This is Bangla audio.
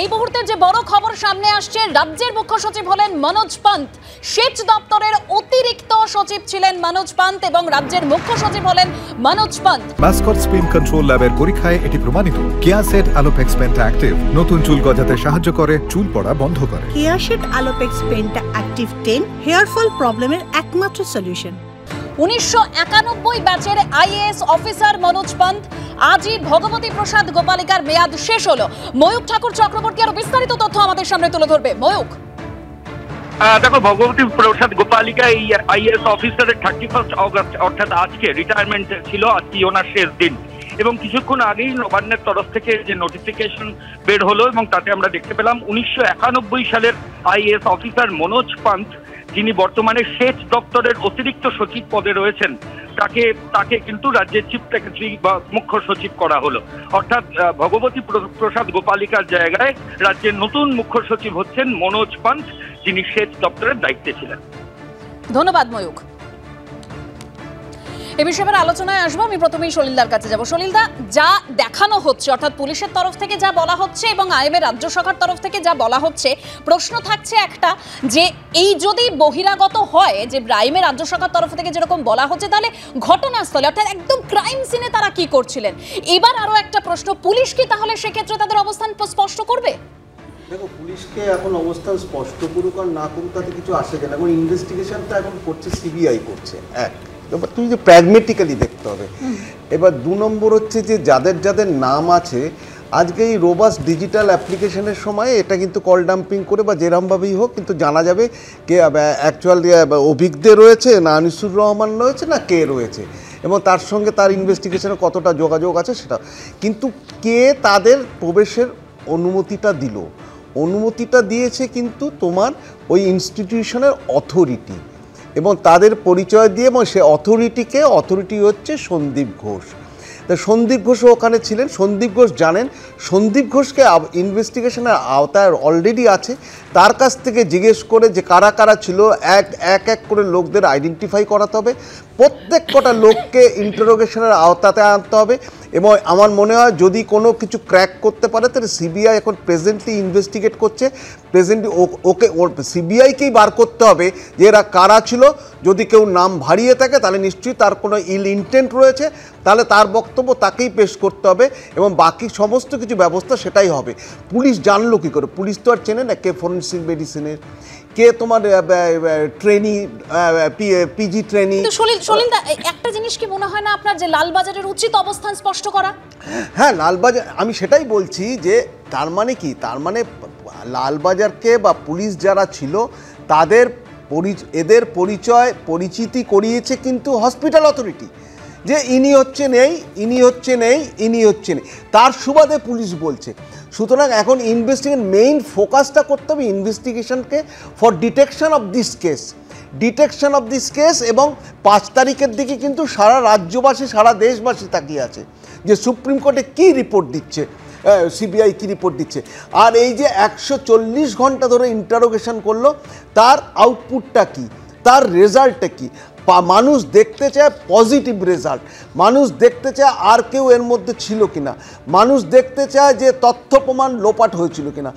এই মুহূর্তে যে বড় খবর সামনে আসছে, রাজ্যের মুখ্য সচিব হলেন মনোজ পান্ত। সেচ দপ্তরের অতিরিক্ত সচিব ছিলেন মনোজ পান্ত এবং রাজ্যের মুখ্য সচিব হলেন Manoj Pant. Mascot spin control ল্যাবের পরীক্ষায় এটি প্রমাণিত। কেয়াসেট আলোপেক্স পেন্টা অ্যাক্টিভ নতুন চুল গজাতে সাহায্য করে, চুল পড়া বন্ধ করে। Keya Seth Alopex penta active 10 hair fall প্রবলেমের একমাত্র সলিউশন। 1991 ব্যাচের আইএএস অফিসার মনোজ পান্ত আজই ভগবতী প্রসাদ গোপালিকার মেয়াদ শেষ হলো। ময়ূক ঠাকুর চক্রবর্তী আরো বিস্তারিত তথ্য আমাদের সামনে তুলে ধরবে। ময়ূক, দেখো, ভগবতী প্রসাদ গোপালিকা এই আইএএস অফিসারের 31 অগস্ট অর্থাৎ আজকে রিটায়ারমেন্ট ছিল। আজকে ওনার শেষ দিন এবং কিছুক্ষণ আগেই নবান্নের তরফ থেকে যে নোটিফিকেশন বের হলো এবং তাতে আমরা দেখতে পেলাম 1991 সালের আইএএস অফিসার মনোজ পান্ত, যিনি বর্তমানে সেচ দপ্তরের অতিরিক্ত সচিব পদে রয়েছেন, তাকে কিন্তু রাজ্যের চিফ সেক্রেটারি বা মুখ্য সচিব করা হলো। অর্থাৎ ভগবতী প্রসাদ গোপালিকার জায়গায় রাজ্যের নতুন মুখ্য সচিব হচ্ছেন মনোজ পান্ত, যিনি সেচ দপ্তরের দায়িত্বে ছিলেন। ধন্যবাদ ময়ূক। এ বিষয়ে আলোচনায় আসবো। আমি প্রথমেই সলিলদার কাছে যাব। সলিলদা, যা দেখানো হচ্ছে অর্থাৎ পুলিশের তরফ থেকে যা বলা হচ্ছে এবং আইএমএ রাজ্য শাখার তরফ থেকে যা বলা হচ্ছে, প্রশ্ন থাকছে একটা যে এই যদি বহিরাগত হয়, যে আইএমএ রাজ্য শাখার তরফ থেকে যেরকম বলা হচ্ছে, তাহলে ঘটনাস্থলে অর্থাৎ একদম ক্রাইম সিনে তারা কি করছিলেন? এবার আরো একটা প্রশ্ন, পুলিশ কি তাহলে সেক্ষেত্রে তাদের অবস্থান স্পষ্ট করবে? দেখো, পুলিশকে এখন অবস্থান স্পষ্ট করুক আর না করুক তাতে কিছু আসে যায় না। এখন ইনভেস্টিগেশনটা এখন করছে সিবিআই করছে। এবার তুমি যে প্র্যাগমেটিক্যালি দেখতে হবে। এবার 2 নম্বর হচ্ছে যে যাদের যাদের নাম আছে, আজকে এই রোবাস্ট ডিজিটাল অ্যাপ্লিকেশনের সময় এটা কিন্তু কল ডাম্পিং করে বা যেরমভাবেই হোক কিন্তু জানা যাবে কে অ্যাকচুয়ালি অভিজ্ঞদের রয়েছে, না আনিসুর রহমান রয়েছে, না কে রয়েছে, এবং তার সঙ্গে তার ইনভেস্টিগেশনে কতটা যোগাযোগ আছে সেটা। কিন্তু কে তাদের প্রবেশের অনুমতিটা দিল? অনুমতিটা দিয়েছে কিন্তু তোমার ওই ইনস্টিটিউশনের অথরিটি, এবং তাদের পরিচয় দিয়ে, এবং সে অথরিটি হচ্ছে সন্দীপ ঘোষ। তা সন্দীপ ঘোষও ওখানে ছিলেন। সন্দীপ ঘোষ জানেন, সন্দীপ ঘোষকে ইনভেস্টিগেশনের আওতায় অলরেডি আছে। তার কাছ থেকে জিজ্ঞেস করে যে কারা কারা ছিল, এক এক করে লোকদের আইডেন্টিফাই করাতে হবে, প্রত্যেক কটা লোককে ইন্টারোগেশনের আওতাতে আনতে হবে। এবং আমার মনে হয় যদি কোনো কিছু ক্র্যাক করতে পারে তাহলে সিবিআই এখন প্রেজেন্টলি ইনভেস্টিগেট করছে। সিবিআইকেই বার করতে হবে যে এরা কারা ছিল। যদি কেউ নাম ভারিয়ে থাকে তাহলে নিশ্চয়ই তার কোনো ইল ইন্টেন্ট রয়েছে, তাহলে তার বক্তব্য তাকেই পেশ করতে হবে এবং বাকি সমস্ত কিছু ব্যবস্থা সেটাই হবে। পুলিশ জানলো কী করে? পুলিশ তো আর চেনে না কে ফরেনসিক মেডিসিনের, কে তোমার ট্রেনি, পিজি ট্রেনি। সলিলদা, একটা জিনিস কি মনে হয় না আপনার যে লালবাজারের উচিত অবস্থান স্পষ্ট করা? হ্যাঁ, লালবাজার, আমি সেটাই বলছি যে তার মানে কি, তার মানে লালবাজারকে বা পুলিশ যারা ছিল তাদের এদের পরিচিতি করিয়েছে কিন্তু হসপিটাল অথরিটি, যে ইনি হচ্ছে নেই, তার সুবাদে পুলিশ বলছে। সুতরাং এখন মেইন ফোকাসটা করতে হবে ইনভেস্টিগেশনকে for detection of this case. এবং 5 তারিখের দিকে কিন্তু সারা রাজ্যবাসী, সারা দেশবাসী তাকিয়ে আছে যে সুপ্রিম কোর্টে কী রিপোর্ট দিচ্ছে, সিবিআই কী রিপোর্ট দিচ্ছে। আর এই যে 140 ঘন্টা ধরে ইন্টারোগেশন করলো, তার আউটপুটটা কী, তার রেজাল্টটা কী? মানুষ দেখতে চায় পজিটিভ রেজাল্ট, মানুষ দেখতে চায় আর কেউ এর মধ্যে ছিল কিনা, মানুষ দেখতে চায় যে তথ্য প্রমাণ লোপাট হয়েছিল কিনা।